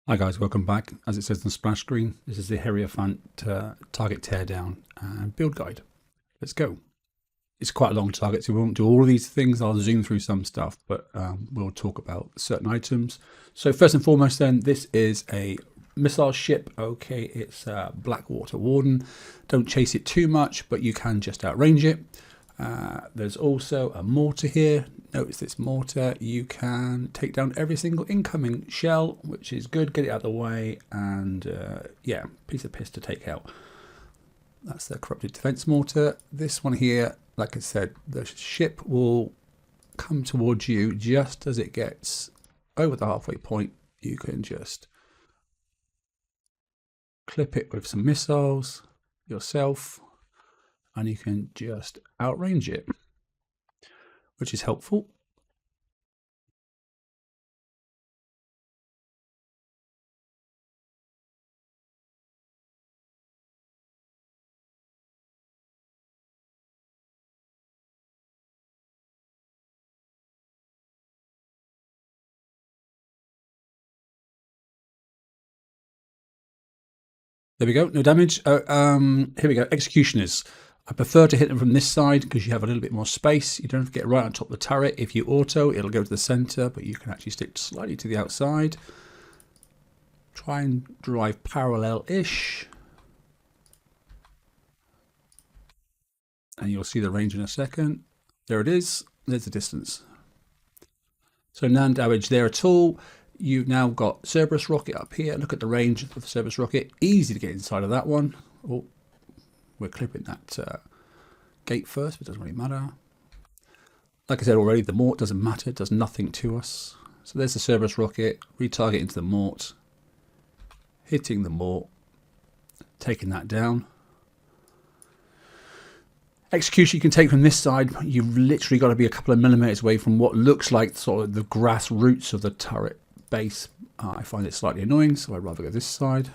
Hi guys, welcome back. As it says on the splash screen, this is the Hierophant target teardown and build guide. Let's go. It's quite a long target, so we won't do all of these things. I'll zoom through some stuff, but we'll talk about certain items. So first and foremost then, this is a missile ship. Okay, it's Blackwater Warden. Don't chase it too much, but you can just outrange it. There's also a mortar here. Notice this mortar, you can take down every single incoming shell, which is good. Get it out of the way, and yeah, piece of piss to take out. That's the corrupted defense mortar. This one here, like I said, the ship will come towards you just as it gets over the halfway point. You can just clip it with some missiles yourself, and you can just outrange it, which is helpful. There we go, no damage. Here we go, executioners. I prefer to hit them from this side because you have a little bit more space. You don't have to get right on top of the turret. If you auto, it'll go to the center, but you can actually stick slightly to the outside. Try and drive parallel-ish. And you'll see the range in a second. There it is. There's the distance. So no damage there at all. You've now got Cerberus rocket up here. Look at the range of the Cerberus rocket. Easy to get inside of that one. Oh, we're clipping that gate first, but it doesn't really matter. Like I said already, the mort doesn't matter. It does nothing to us. So there's the Cerberus rocket. Retarget into the mort. Hitting the mort. Taking that down. Execution you can take from this side. You've literally got to be a couple of millimeters away from what looks like sort of the grass roots of the turret base. I find it slightly annoying, so I'd rather go this side.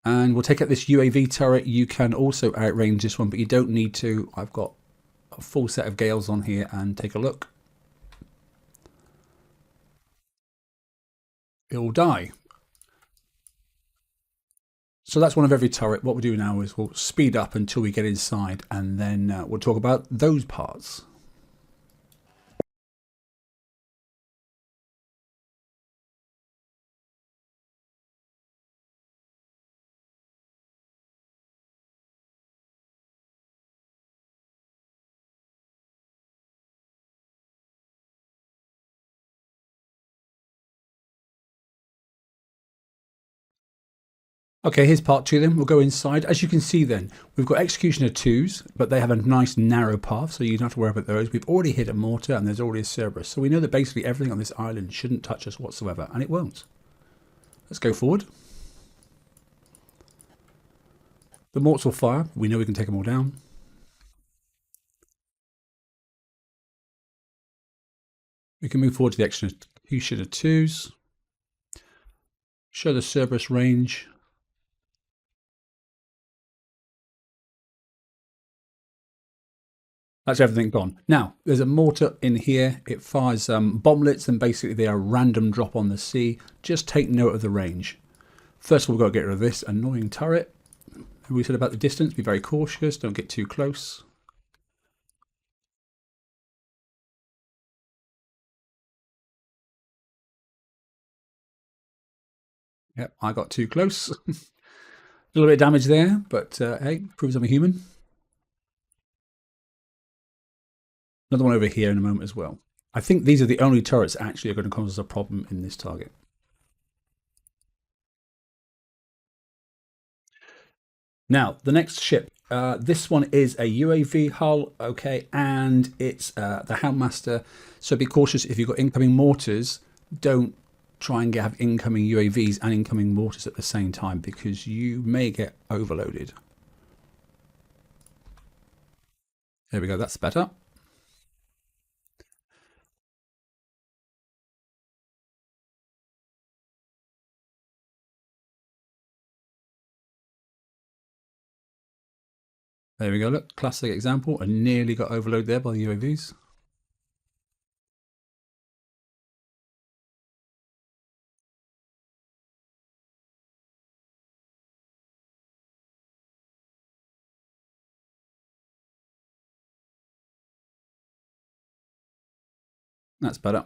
And we'll take out this UAV turret. You can also outrange this one, but you don't need to. I've got a full set of Gales on here, and take a look. It'll die. So that's one of every turret. What we'll do now is we'll speed up until we get inside, and then we'll talk about those parts. Okay, here's part two then. We'll go inside. As you can see then, we've got Executioner 2s, but they have a nice narrow path, so you don't have to worry about those. We've already hit a mortar, and there's already a Cerberus. So we know that basically everything on this island shouldn't touch us whatsoever, and it won't. Let's go forward. The morts will fire. We know we can take them all down. We can move forward to the Executioner 2s. Show the Cerberus range. That's everything gone. Now, there's a mortar in here. It fires bomblets, and basically they are a random drop on the sea. Just take note of the range. First of all, we've got to get rid of this annoying turret. We said about the distance, be very cautious, don't get too close. Yep, I got too close. A little bit of damage there, but hey, proves I'm a human. Another one over here in a moment as well. I think these are the only turrets actually are going to cause us a problem in this target. Now, the next ship. This one is a UAV hull, okay, and it's the Houndmaster. So be cautious if you've got incoming mortars. Don't try and have incoming UAVs and incoming mortars at the same time, because you may get overloaded. There we go, that's better. There we go, look, classic example. I nearly got overloaded there by the UAVs. That's better.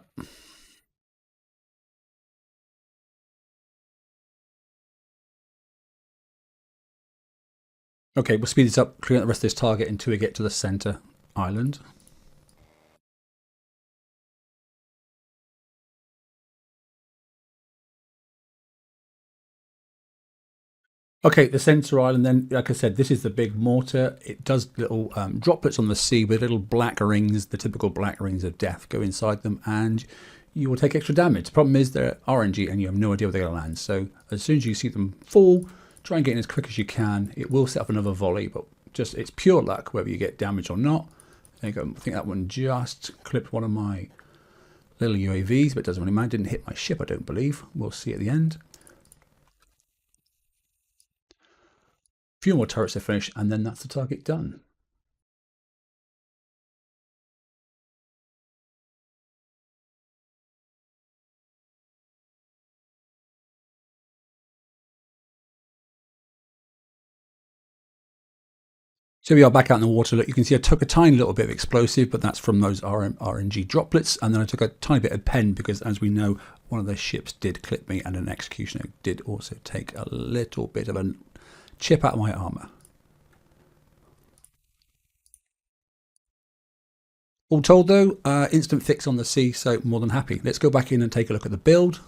Okay, we'll speed this up, clear out the rest of this target until we get to the center island. Okay, the center island then, like I said, this is the big mortar. It does little droplets on the sea with little black rings, the typical black rings of death go inside them, and you will take extra damage. The problem is they're RNG and you have no idea where they're going to land. So as soon as you see them fall, try and get in as quick as you can. It will set up another volley, but just it's pure luck whether you get damage or not. There you go. I think that one just clipped one of my little UAVs, but it doesn't really matter. Didn't hit my ship, I don't believe. We'll see at the end. Few more turrets to finish, and then that's the target done. So we are back out in the water. Look, you can see I took a tiny little bit of explosive, but that's from those RNG droplets. And then I took a tiny bit of pen because, as we know, one of the ships did clip me, and an executioner did also take a little bit of a chip out of my armor. All told though, instant fix on the sea, so more than happy. Let's go back in and take a look at the build.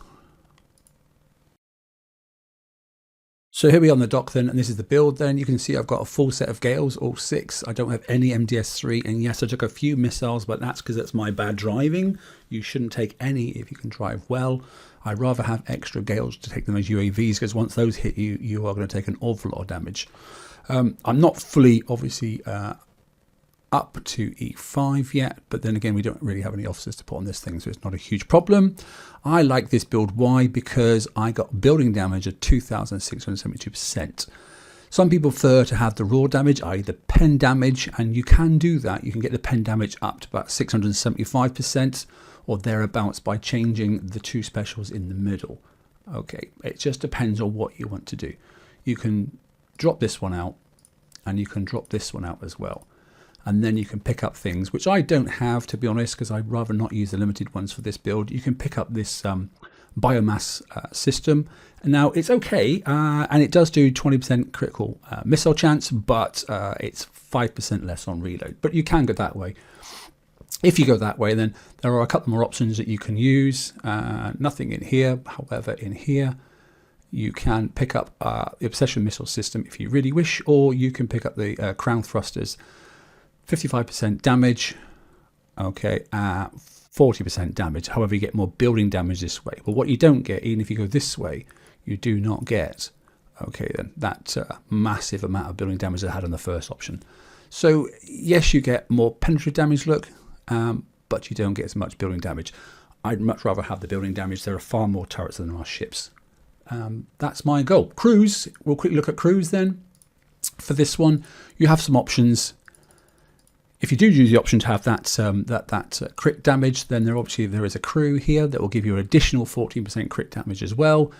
So here we are on the dock then, and this is the build then. You can see I've got a full set of Gales, all 6. I don't have any MDS-3, and yes, I took a few missiles, but that's because that's my bad driving. You shouldn't take any if you can drive well. I'd rather have extra Gales to take them as UAVs, because once those hit you, you are going to take an awful lot of damage. I'm not fully, obviously, up to E5 yet, but then again we don't really have any officers to put on this thing, so it's not a huge problem. I like this build. Why? Because I got building damage at 2,672%. Some people prefer to have the raw damage, i.e. the pen damage, and you can do that. You can get the pen damage up to about 675% or thereabouts by changing the 2 specials in the middle. Okay, it just depends on what you want to do. You can drop this one out, and you can drop this one out as well. And then you can pick up things, which I don't have, to be honest, because I'd rather not use the limited ones for this build. You can pick up this biomass system. And now it's okay, and it does do 20% critical missile chance, but it's 5% less on reload. But you can go that way. If you go that way, then there are a couple more options that you can use. Nothing in here. However, in here, you can pick up the Obsession missile system if you really wish, or you can pick up the crown thrusters. 55% damage, okay, 40% damage. However, you get more building damage this way. But what you don't get, even if you go this way, you do not get, okay, then that massive amount of building damage that I had on the first option. So yes, you get more penetrative damage, look, but you don't get as much building damage. I'd much rather have the building damage. There are far more turrets than there are ships. That's my goal. Cruise, we'll quickly look at cruise then. For this one, you have some options. If you do use the option to have that crit damage, then there is a crew here that will give you an additional 14% crit damage as well.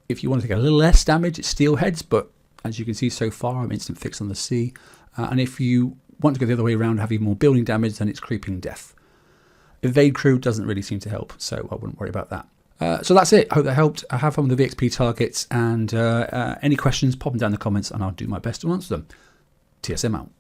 If you want to take a little less damage, it's steelheads, but as you can see so far, I'm instant fix on the sea. And if you want to go the other way around, have even more building damage, then it's creeping death. Evade crew doesn't really seem to help, so I wouldn't worry about that. So that's it. I hope that helped. Have fun with the VXP targets, and any questions, pop them down in the comments, and I'll do my best to answer them. TSM out.